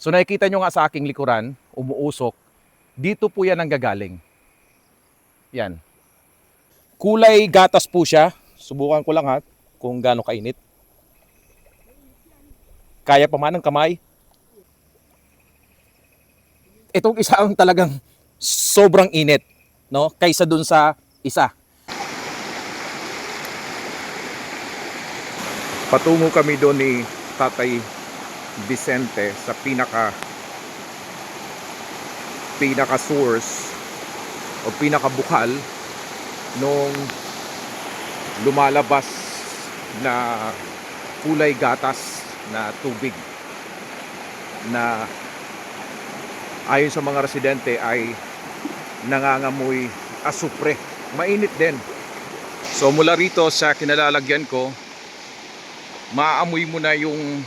So nakikita nyo nga sa aking likuran, umuusok, dito po yan ang gagaling. Yan. Kulay gatas po siya. Subukan ko lang ha kung gaano kainit. Kaya pa man ng kamay. Itong isa ang talagang sobrang init, no? Kaysa dun sa isa. Patungo kami doon ni Tatay Vicente sa pinaka source o pinaka bukal nung lumalabas na kulay gatas na tubig na ayon sa mga residente ay nangangamoy asupre. Mainit din. So mula rito sa kinalalagyan ko, maamoy mo na yung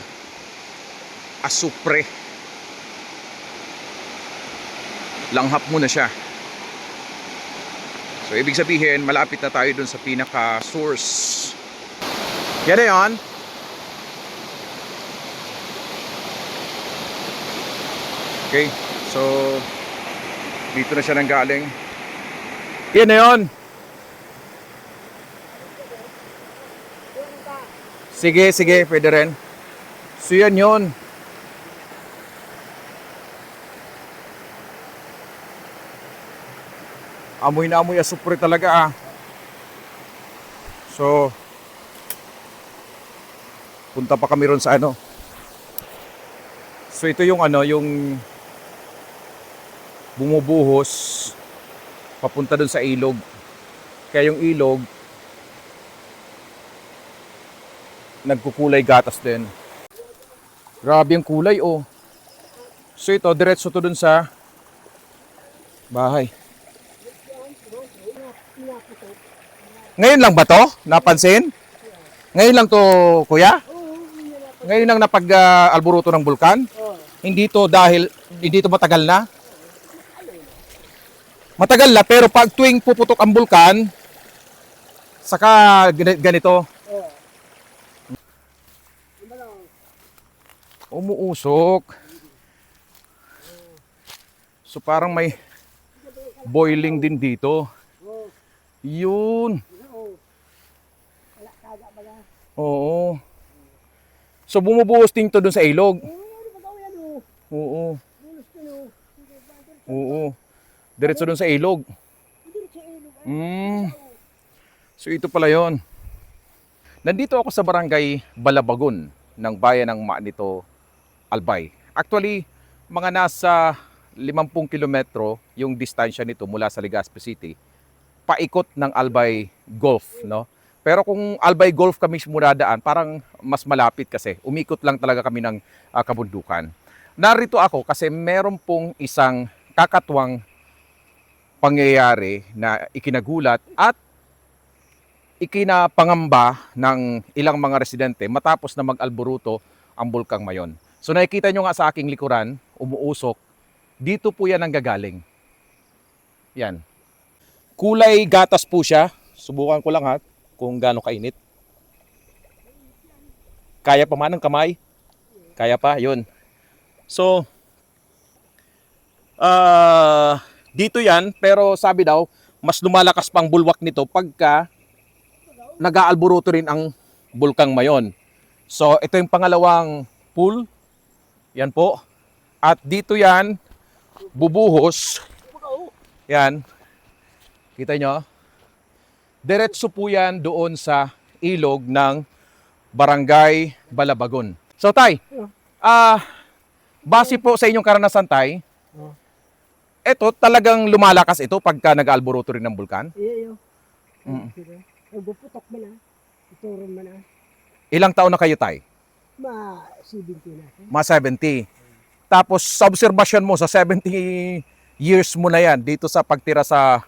asupre. Langhap mo na siya. So ibig sabihin, malapit na tayo dun sa pinaka source. Yan na yun. Okay, so dito na siya nanggaling. Yan na yun. Sige, sige, pwede rin. So yan yun. Amoy na amoy asupre talaga ah. So punta pa kami ron sa ano. So ito yung ano, yung bumubuhos papunta dun sa ilog. Kaya yung ilog nagkukulay gatas din. Grabe ang kulay oh. So ito diretso to dun sa bahay. Ngayon lang ba to? Napansin? Ngayon lang to, kuya? Ngayon lang napag-alburuto ng bulkan? Hindi to matagal na? Matagal na, pero pag tuwing puputok ang bulkan, saka ganito. Umuusok. So parang may boiling din dito. Yun. Oo. So bumubuhos din to dun sa ilog. Oo. Oo. Diretso dun sa ilog. So ito pala yon. Nandito ako sa barangay Balabagon ng bayan ng Maanito, Albay. Actually, mga nasa 50 kilometro yung distansya nito mula sa Legazpi City. Paikot ng Albay Golf, no? Pero kung Albay Golf kami dadaan, parang mas malapit kasi. Umikot lang talaga kami ng kabundukan. Narito ako kasi meron pong isang kakatwang pangyayari na ikinagulat at ikinapangamba ng ilang mga residente matapos na mag-alboruto ang Bulkang Mayon. So nakikita nyo nga sa aking likuran, umuusok, dito po yan ang gagaling. Yan. Kulay gatas po siya. Subukan ko lang ha kung gaano kainit. Kaya pa man ng kamay. Kaya pa, yun. So, dito yan, pero sabi daw, mas lumalakas pang bulwak nito pagka nag-aalburuto rin ang Bulkang Mayon. So, ito yung pangalawang pool. Yan po. At dito yan, bubuhos. Yan. Kita nyo? Diretso po yan doon sa ilog ng Barangay Balabagon. So, Tay, base po sa inyong karanasan, Tay, eto talagang lumalakas ito pagka nag-aalburuto rin ng bulkan? Iyo. Nagpuputok mo na. Ituron mo na. Ilang taon na kayo, Tay? 70 na. Mga 70. Tapos sa obserbasyon mo sa 70 years mo na yan dito sa pagtira sa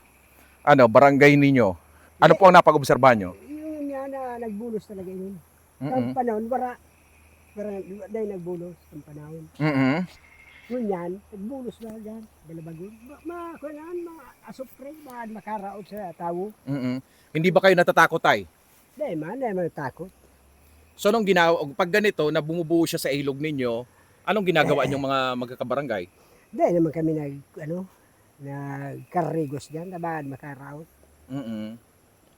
barangay ninyo. Ano po ang napag-obserbahan nyo? Yung yan na nagbulos talaga yun. Ang panahon, wala dahil nagbulos ang panahon. Ngunyan, nagbulos na dyan. Balabagon. Asupre, makaraot sa tao. Hindi ba kayo natatakot, Tay? Dahil man takot. So nung ginawa, pag ganito na bumubuo siya sa ilog ninyo, Anong ginagawa niyong mga magkakabarangay? Dahil naman kami nagkarigos dyan, tabaan makaraot. Mm.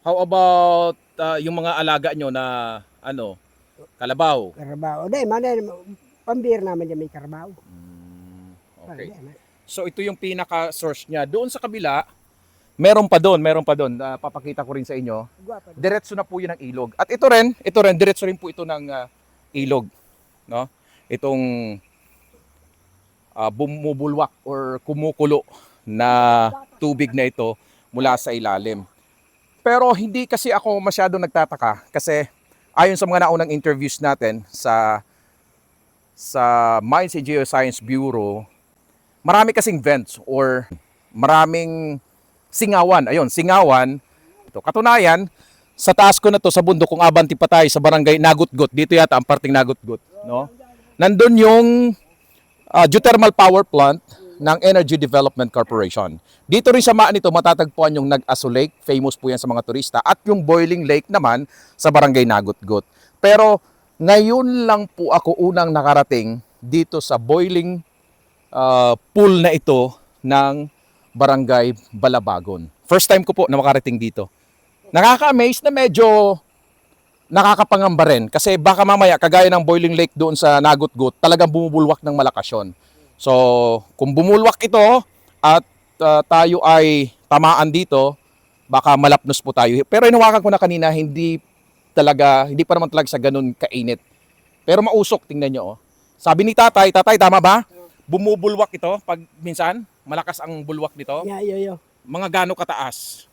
How about yung mga alaga nyo na kalabaw? Karabaw. Dahil man, pambir naman dyan may karabaw. Okay. Dahil, So ito yung pinaka-source niya. Doon sa kabila, meron pa doon. Papakita ko rin sa inyo. Guwapa. Diretso na po yun ng ilog. At ito rin, diretso rin po ito ng ilog. No? Itong bumubulwak or kumukulo na tubig na ito mula sa ilalim. Pero hindi kasi ako masyado nagtataka kasi ayon sa mga naunang interviews natin sa Mines and Geoscience Bureau, marami kasing vents or maraming singawan. Ayun, singawan. Ito, katunayan, sa taas ko na to sa bundok kung abanti pa tayo sa barangay Nagutgut. Dito yata ang parting Nagutgut, no? Nandun yung geothermal power plant ng Energy Development Corporation. Dito rin sa maan nito matatagpuan yung Nag-Aso Lake, famous po yan sa mga turista, at yung Boiling Lake naman sa barangay Nagutgut. Pero ngayon lang po ako unang nakarating dito sa boiling pool na ito ng barangay Balabagon. First time ko po na makarating dito. Nakaka-amaze na medyo nakakapangamba rin kasi baka mamaya kagaya ng Boiling Lake doon sa Nagutgut talagang bumubulwak ng malakas yun. So kung bumulwak ito at tayo ay tamaan dito, baka malapnos po tayo. Pero inawakan ko na kanina, hindi pa naman talaga sa ganun kainit. Pero mausok, tingnan nyo. Sabi ni tatay, tama ba? Bumubulwak ito pag minsan, malakas ang bulwak nito. Yo. Mga gaano kataas?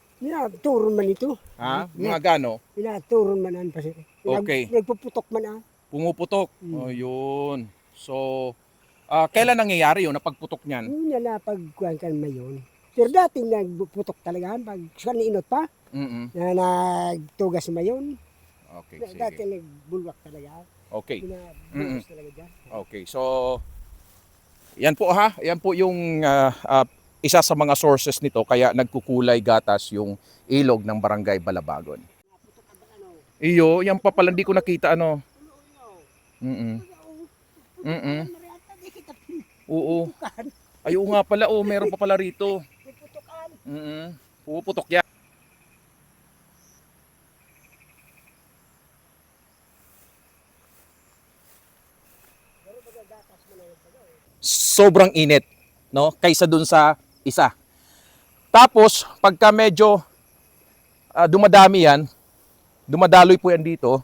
Turon man ito. Ha? Mga gaano? Turon man an kasi. Okay. Nagpuputok man Pumuputok. Oh, yun. So, kailan nangyayari yun, napagputok niyan? Yun na pagkuhan kan mayon. Pero dati nagputok talaga pag kaninot pa. Mm-mm. Na nagtugas mayon. Okay, Dati sige. nagbulwak talaga. Okay. Pinabulwas talaga dyan. Okay, so yan po ha, yan po yung isa sa mga sources nito kaya nagkukulay gatas yung ilog ng barangay Balabagon. Iyo, yan pa pala hindi ko nakita ano. Oo. Ay, oo nga pala, meron pa pala rito. Puputok yan. Sobrang init, no? Kaysa dun sa isa. Tapos, pagka medyo dumadami yan, dumadaloy po yan dito,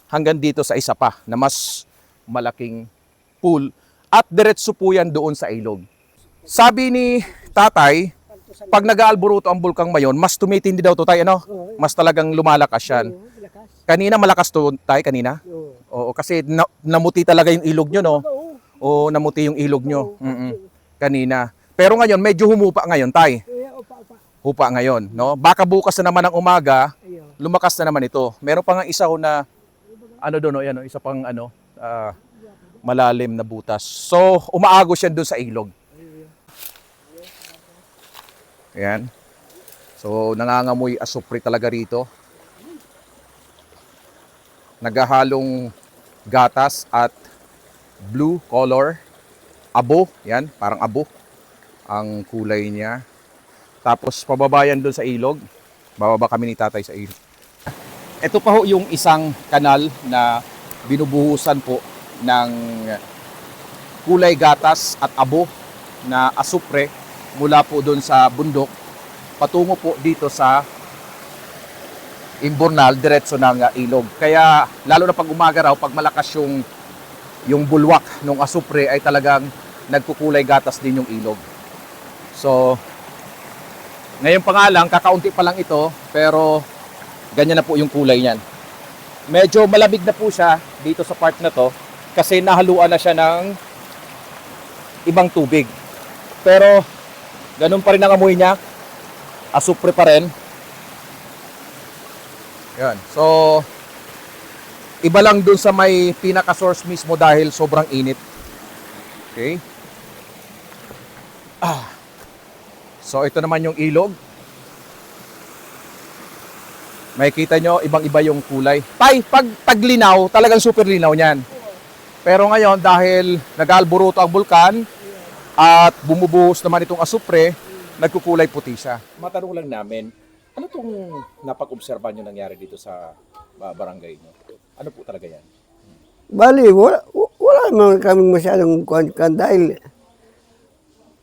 hanggang dito sa isa pa, na mas malaking pool. At diretso po yan doon sa ilog. Sabi ni tatay, pag nag-aalburuto ang bulkang Mayon, mas tumitindi daw to tayo, ano? Mas talagang lumalakas yan. Kanina malakas to tayo, kanina? Oo, kasi namuti talaga yung ilog nyo, no? Oo, namuti yung ilog nyo. Kanina. Pero ngayon, medyo humupa ngayon, tay. Hupa ngayon, no? Baka bukas na naman ng umaga, lumakas na naman ito. Meron pa nga isa na, doon, yan, isa pang, malalim na butas. So, umaagos yan doon sa ilog. Ayan. So, nangangamoy asupre talaga rito. Nagahalong gatas at blue color. Abo, yan, parang abo ang kulay niya. Tapos pababayan doon sa ilog. Bababa kami ni tatay sa ilog. Ito pa ho yung isang kanal na binubuhusan po ng kulay gatas at abo na asupre mula po doon sa bundok patungo po dito sa Imbornal, diretso ng ilog. Kaya lalo na pag umaga raw, pag malakas yung bulwak ng asupre ay talagang nagkukulay gatas din yung ilog. So, ngayon pa nga lang, kakaunti pa lang ito, pero ganyan na po yung kulay niyan. Medyo malamig na po siya dito sa part na to kasi nahaluan na siya ng ibang tubig. Pero ganun pa rin ang amoy niya. Asupre pa rin. Yan. So, iba lang dun sa may pinaka-source mismo dahil sobrang init. Okay. So, ito naman yung ilog. Makikita nyo, ibang-iba yung kulay. Tay, pag taglinaw, talagang super linaw niyan. Pero ngayon, dahil nag-aalburuto ang bulkan at bumubuhos naman itong asupre, nagkukulay puti siya. Matanong lang namin, ano itong napag-obserba nyo nangyari dito sa barangay nyo? Ano po talaga yan? Bali, wala naman kaming masyadong kuhan dahil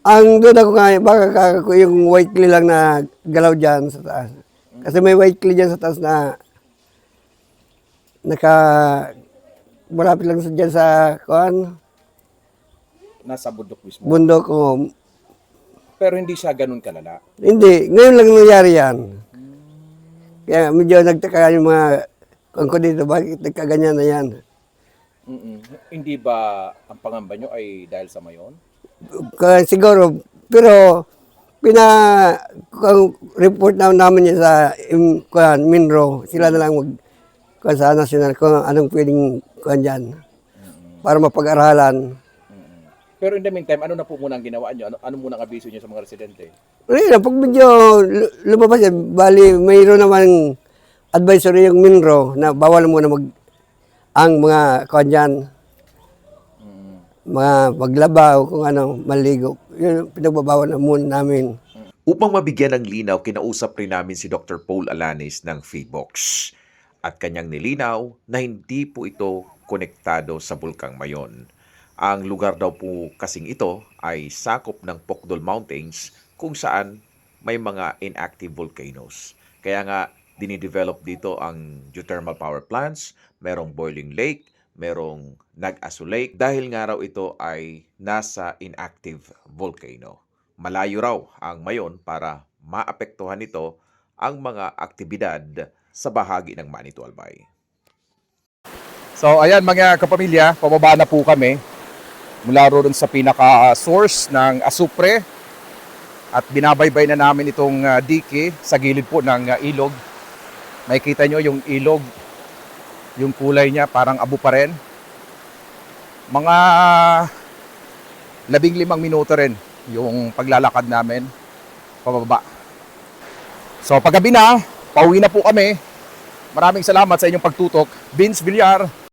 ang doon ako nga, baka yung white clay lang na galaw dyan sa taas. Kasi may white clay dyan sa taas na malapit lang dyan sa kuhan, Nasa bundok mismo. bundok ko. Pero hindi siya ganun kalala. Hindi, ngayon lang nangyari yan. Kaya medyo nagtaka yung mga kuhan ko dito, bakit nagkaganyan na yan. Hindi ba ang pangamba nyo ay dahil sa mayon? Siguro, pero report namin yan sa Minro. Sila na lang sa national kung anong pwedeng kuhan dyan para mapag-aralan. Pero in the meantime, ano na po muna ang ginawa nyo? Ano muna ang abiso nyo sa mga residente? Ngayon, pag medyo lumabas yan, bali mayroon naman advisory yung Minro na bawal muna ang mga kuhan dyan, mga maglaba o kung ano, maligo. Yun, pinagbabawal na muna namin. Upang mabigyan ng linaw, kinausap rin namin si Dr. Paul Alanis ng Feedbox at kanyang nilinaw na hindi po ito konektado sa Bulkang Mayon. Ang lugar daw po kasing ito ay sakop ng Pokdol Mountains kung saan may mga inactive volcanoes. Kaya nga, dinidevelop dito ang geothermal power plants, merong boiling lake, merong Nag-Aso Lake dahil nga raw ito ay nasa inactive volcano. Malayo raw ang Mayon para maapektuhan nito ang mga aktibidad sa bahagi ng Manito Albay. So ayan mga kapamilya, pababa na po kami mula roon sa pinaka-source ng asupre at binabaybay na namin itong dike sa gilid po ng ilog. Makikita nyo yung ilog, yung kulay niya parang abo pa rin. Mga 15 minuto rin yung paglalakad namin pababa. So paggabi na, pauwi na po kami. Maraming salamat sa inyong pagtutok. Vince Villar,